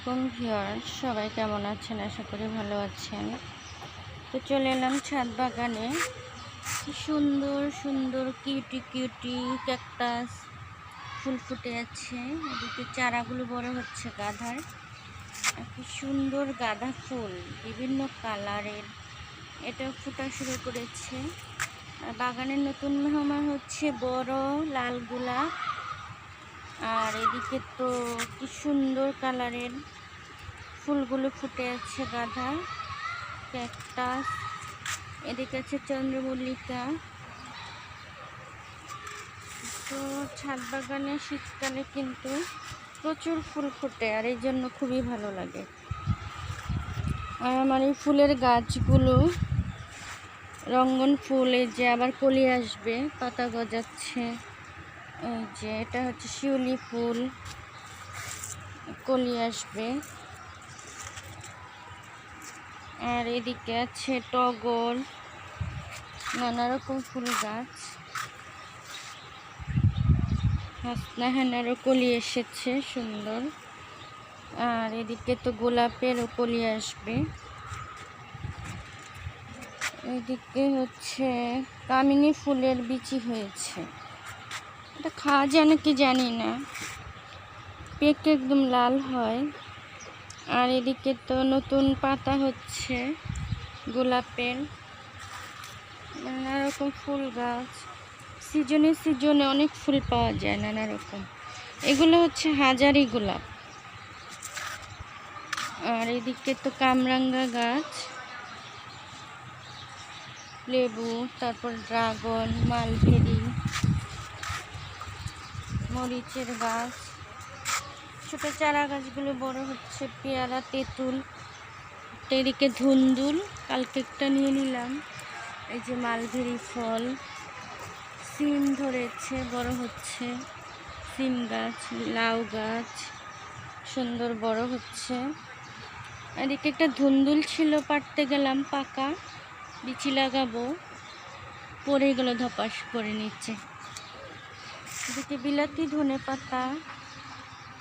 আলাইকুম ভিউয়ার্স, সবাই কেমন আছেন? আশা করি ভালো আছেন। তো চলে এলাম ছাদ বাগানে। কি সুন্দর সুন্দর কিউটি কিউটি ক্যাকটাস ফুল ফুটে আছে। এদিকে চারাগুলো বড় হচ্ছে গাঁদার। কি সুন্দর গাঁদা ফুল, বিভিন্ন কালারের। এটা ফোটা শুরু করেছে। আর বাগানের নতুন মেহমান হচ্ছে বড় লাল গোলাপ। আর এদিকে তো কি সুন্দর কালারের ফুলগুলো ফুটে আছে গাঁদা, ক্যাকটাস। এদিকে আছে চন্দ্রমল্লিকা। তো ছাদ বাগানে শীতকালে কিন্তু প্রচুর ফুল ফোটে, আর এই জন্য খুবই ভালো লাগে। আর আমার এই ফুলের গাছগুলো রঙ্গন ফুল, এই যে আবার কলি আসবে, পাতা গজাচ্ছে। এই যে এটা হচ্ছে শিউলি ফুল, কলি আসবে। আর এদিকে আছে টগর, নানা রকম ফুল গাছ। হাসনাহানারও কলি এসেছে সুন্দর। আর এদিকে তো গোলাপেরও কলি আসবে। এদিকে হচ্ছে কামিনী ফুলের বিচি হয়েছে, এটা খাওয়া যায় নাকি জানি না, পেকে একদম লাল হয়। আর এদিকে তো নতুন পাতা হচ্ছে গোলাপের। নানা রকম ফুল গাছ, সিজনে সিজনে অনেক ফুল পাওয়া যায় নানা রকম। এগুলো হচ্ছে হাজারি গোলাপ। আর এদিকে তো কামরাঙ্গা গাছ, লেবু, তারপর ড্রাগন, মালবেরি, মরিচের গাছ। ছোট চারা গাছগুলো বড় হচ্ছে, পেয়ারা, তেঁতুল। এদিকে ধুন্দুল, কালকে একটা নিয়ে নিলাম। এই যে মালবেরি ফল, সিম ধরেছে, বড় হচ্ছে। সিম গাছ, লাউ গাছ সুন্দর বড় হচ্ছে। এদিকে একটা ধুন্দুল ছিল, পাড়তে গেলাম, পাকা, বিচি লাগাবো, পড়ে গেল ধপাস করে নিচে। এদিকে বিলাতি ধনে পাতা,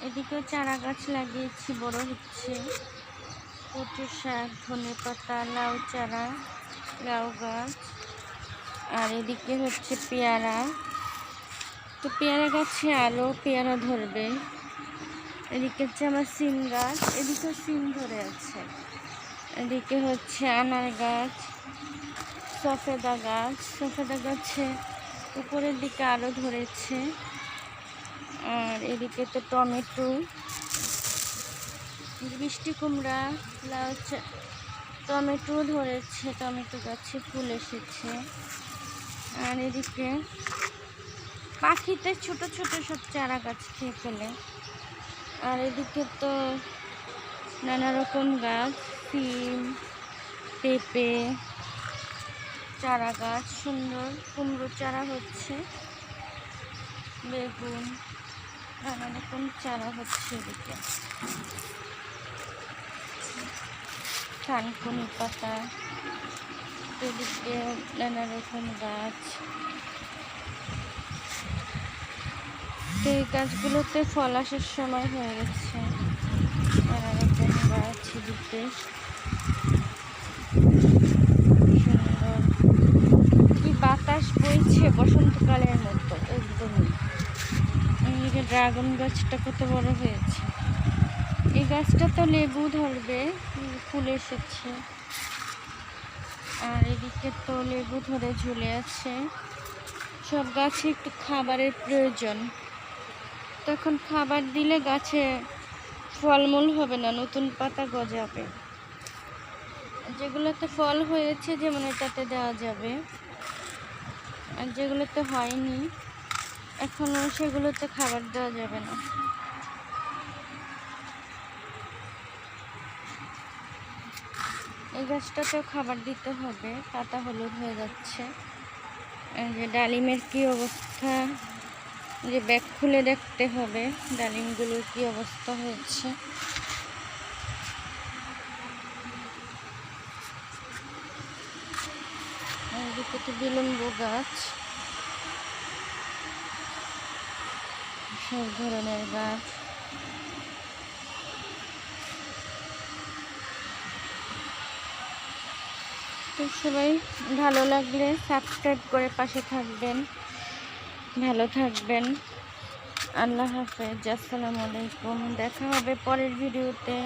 এদিকেও চারা গাছ লাগিয়েছি, বড় হচ্ছে। কচু শাক, ধনে পাতা, লাউ চারা, লাউ গাছ। আর এদিকে হচ্ছে পেয়ারা, তো পেয়ারা গাছে আরও পেয়ারা ধরবে। এদিকে হচ্ছে আমার সিম গাছ, এদিকে সিম ধরে আছে। এদিকে হচ্ছে আনার গাছ, সফেদা গাছ, সফেদা গাছে উপরের দিকে আরও ধরেছে। আর এদিকে তো টমেটো, মিষ্টি কুমড়া, লাউ, টমেটো ধরেছে, টমেটো গাছে ফুল এসেছে। আর এদিকে পাখিতে ছোট ছোট সব চারা গাছ খেয়ে ফেলে। আর এদিকে তো নানা রকম গাছ, সিম, পেঁপে, চারা গাছ সুন্দর, কুমড়ো চারা হচ্ছে, বেগুন, নানা রকম চারা হচ্ছে। এদিকে থানকুনি পাতা, এদিকে নানা রকম গাছ। তো এই গাছগুলোতে ফল আসার সময় হয়ে গেছে। নানা রকম গাছ, এদিকে সুন্দর, কি বাতাস বইছে বসন্তকালের মতো একদমই। এদিকে ড্রাগন গাছটা কত বড় হয়েছে। এই গাছটা তো লেবু ধরবে, ফুল এসেছে। আর এদিকে তো লেবু ধরে ঝুলে আছে। সব গাছে একটু খাবারের প্রয়োজন, তখন খাবার দিলে গাছে ফলমূল হবে না, নতুন পাতা গজাবে। যেগুলোতে ফল হয়েছে যেমন এটাতে দেওয়া যাবে, আর যেগুলোতে হয়নি এখনো সেগুলোতে খাবার দেওয়া যাবে না। এই গাছটাতেও খাবার দিতে হবে, পাতা হলুদ হয়ে যাচ্ছে। এই যে ডালিমের কি অবস্থা, যে ব্যাগ খুলে দেখতে হবে ডালিমগুলোর কি অবস্থা হয়েছে। এদিকে তো বিলম্ব গাছ, সব ধরনের গাছ। তো সবাই ভালো লাগলে সাবস্ক্রাইব করে পাশে থাকবেন, ভালো থাকবেন। আল্লাহ হাফেজ, আসসালামু আলাইকুম। দেখা হবে পরের ভিডিওতে।